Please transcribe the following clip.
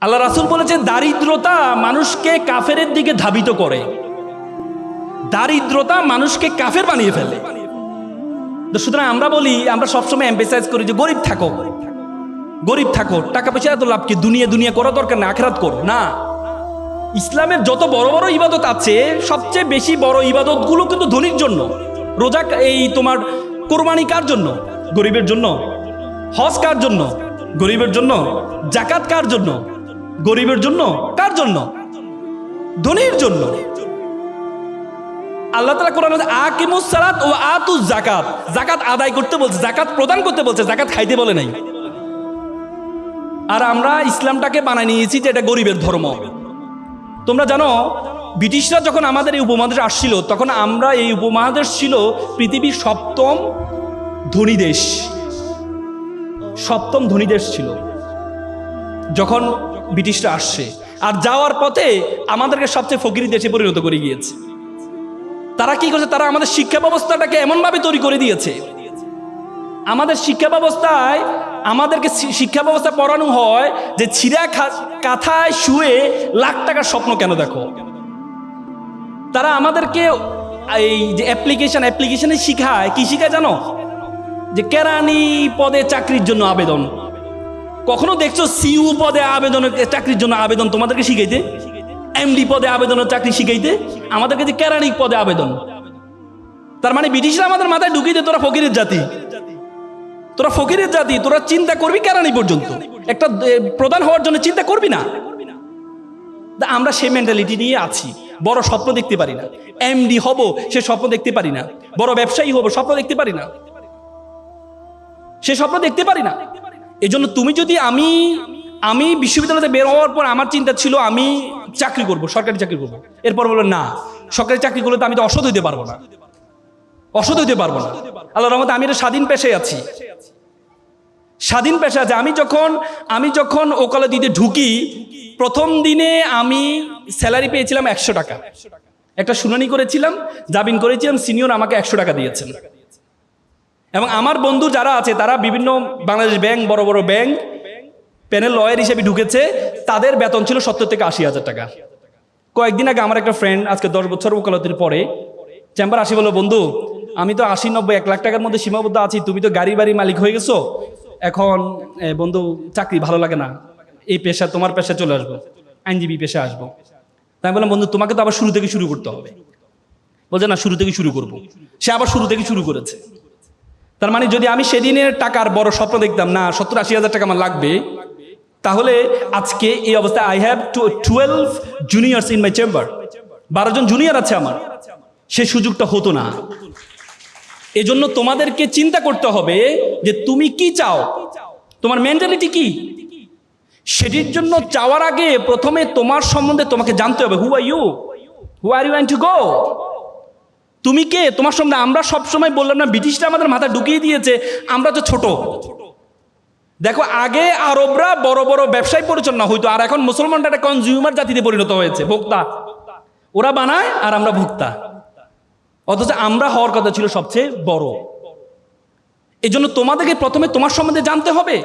আল্লাহ রাসূল বলেছেন দারিদ্রতা মানুষকে কাফেরের দিকে ধাবিত করে। দারিদ্রতা মানুষকে কাফের বানিয়ে ফেলে। তো সুতরাং আমরা বলি, আমরা সবসময় এমফেসাইজ করি যে গরিব থাকো, গরিব থাকো, টাকা পয়সা এত লাভ কি, দুনিয়া দুনিয়া করা দরকার না, আখিরাত করো না। ইসলামের যত বড় বড় ইবাদত আছে, সবচেয়ে বেশি বড় ইবাদতগুলো কিন্তু ধনীর জন্য। রোজা, এই তোমার কোরবানি কার জন্য? গরিবের জন্য। হজ কার জন্য? গরিবের জন্য। যাকাত কার জন্য? গরিবের জন্য। কার জন্য? ধনীর জন্য। আল্লাহ তাআলা কোরআনে আকিমুস সালাত ও আতুজ যাকাত, যাকাত আদায় করতে বলছে, যাকাত প্রদান করতে বলছে, যাকাত খাইতে বলে নাই। আর আমরা ইসলামটাকে বানায় নিয়েছি যে এটা গরিবের ধর্ম। তোমরা জানো, ব্রিটিশরা যখন আমাদের এই উপমহাদেশে আসছিল, তখন আমরা, এই উপমহাদেশ ছিল পৃথিবীর সপ্তম ধনী দেশ। সপ্তম ধনী দেশ ছিল যখন ব্রিটিশরা আসছে। আর যাওয়ার পথে আমাদেরকে সবচেয়ে ফকিরি দেশে পরিণত করে গিয়েছে। তারা কি করছে? তারা আমাদের শিক্ষা ব্যবস্থাটাকে এমনভাবে তৈরি করে দিয়েছে, আমাদের শিক্ষা ব্যবস্থায় আমাদেরকে শিক্ষা ব্যবস্থা পড়ানো হয় যে ছিঁড়া কাঁথায় শুয়ে লাখ টাকার স্বপ্ন কেন দেখো। তারা আমাদেরকে এই যে অ্যাপ্লিকেশনে শিখায়, কি শিখায় জানো? যে কেরানি পদে চাকরির জন্য আবেদন। কখনো দেখছো সিইউ পদে আবেদনের চাকরির জন্য আবেদন তোমাদেরকে শিখাইতে? এমডি পদে আবেদনের চাকরি শিখাইতে? আমাদেরকে যে কেরানি পদে আবেদন। তার মানে ব্রিটিশরা আমাদের মাথায় ঢুকিয়ে দেয় তোরা ফকিরের জাতি, তোরা ফকিরের জাতি, তোরা চিন্তা করবি কেরানি পর্যন্ত, একটা প্রধান হওয়ার জন্য চিন্তা করবি না। আমরা সেই মেন্টালিটি নিয়ে আছি। বড় স্বপ্ন দেখতে পারি না, এমডি হব সে স্বপ্ন দেখতে পারি না, বড় ব্যবসায়ী হব স্বপ্ন দেখতে পারি না, সে স্বপ্ন দেখতে পারি না। এই জন্য তুমি যদি, আমি বিশ্ববিদ্যালয়তে বের হওয়ার পর আমার চিন্তা ছিল আমি চাকরি করব, সরকারি চাকরি করব। এরপর বললো না, সরকারি চাকরি করলে তো আমি তো অসৎ হইতে পারবো না, অসৎ হইতে পারবো না। আল্লাহর রহমতে আমি একটা স্বাধীন পেশায় আছি, স্বাধীন পেশা আছে। আমি যখন ওকালতি দিতে ঢুকি, প্রথম দিনে আমি স্যালারি পেয়েছিলাম 100 টাকা। একটা শুনানি করেছিলাম, জামিন করেছিলাম, সিনিয়র আমাকে 100 টাকা দিয়েছেন। এবং আমার বন্ধু যারা আছে তারা বিভিন্ন বাংলাদেশ ব্যাংক, বড় বড় ব্যাংক প্যানেল লয়ার হিসেবে ঢুকেছে, তাদের বেতন ছিল 70 থেকে 80 হাজার টাকা। কয়েকদিন আগে আমার একটা ফ্রেন্ড, আজকে 10 বছর ওকালতির পরে চেম্বার আসি, বললো বন্ধু আমি তো 80, 90, 1 লাখ টাকার মধ্যে সীমাবদ্ধ আছি, তুমি তো গাড়ি বাড়ি মালিক হয়ে গেছো, এখন চাকরি ভালো লাগে না, এই পেশা, তোমার পেশা চলে আসবো, আইনজীবী পেশা আসবো। তাই বললাম বন্ধু তোমাকে তো আবার শুরু থেকে শুরু করতে হবে। বলছে না, শুরু থেকে শুরু করবো। সে আবার শুরু থেকে শুরু করেছে। তার মানে যদি আমি সেদিনের টাকার বড় স্বপ্ন দেখতাম না 70-80 হাজার টাকা আমার লাগবে, তাহলে আজকে এই অবস্থায় I have 12 juniors in my chamber, 12 জন জুনিয়র আছে আমার, সে সুযোগটা হতো না। এজন্য তোমাদেরকে চিন্তা করতে হবে যে তুমি কি চাও, তোমার মেন্টালিটি কি। সেটির জন্য চাওয়ার আগে প্রথমে তোমার সম্বন্ধে তোমাকে জানতে হবে। Who are you, who are you want to go, তুমি কে, তোমার সম্বন্ধে। আমরা সবসময় বললাম না, ব্রিটিশরা আমাদের মাথা ঢুকিয়ে দিয়েছে আমরা তো ছোট। দেখো, আগে আরবরা বড় বড় ব্যবসায় পরিচালনা হইতো, আর এখন মুসলমানরা একটা কনজিউমার জাতিতে পরিণত হয়েছে, ভোক্তা। ওরা বানায় আর আমরা ভোক্তা, অথচ আমরা হওয়ার কথা ছিল সবচেয়ে বড়। এই জন্য তোমাদেরকে প্রথমে তোমার সম্বন্ধে জানতে হবে।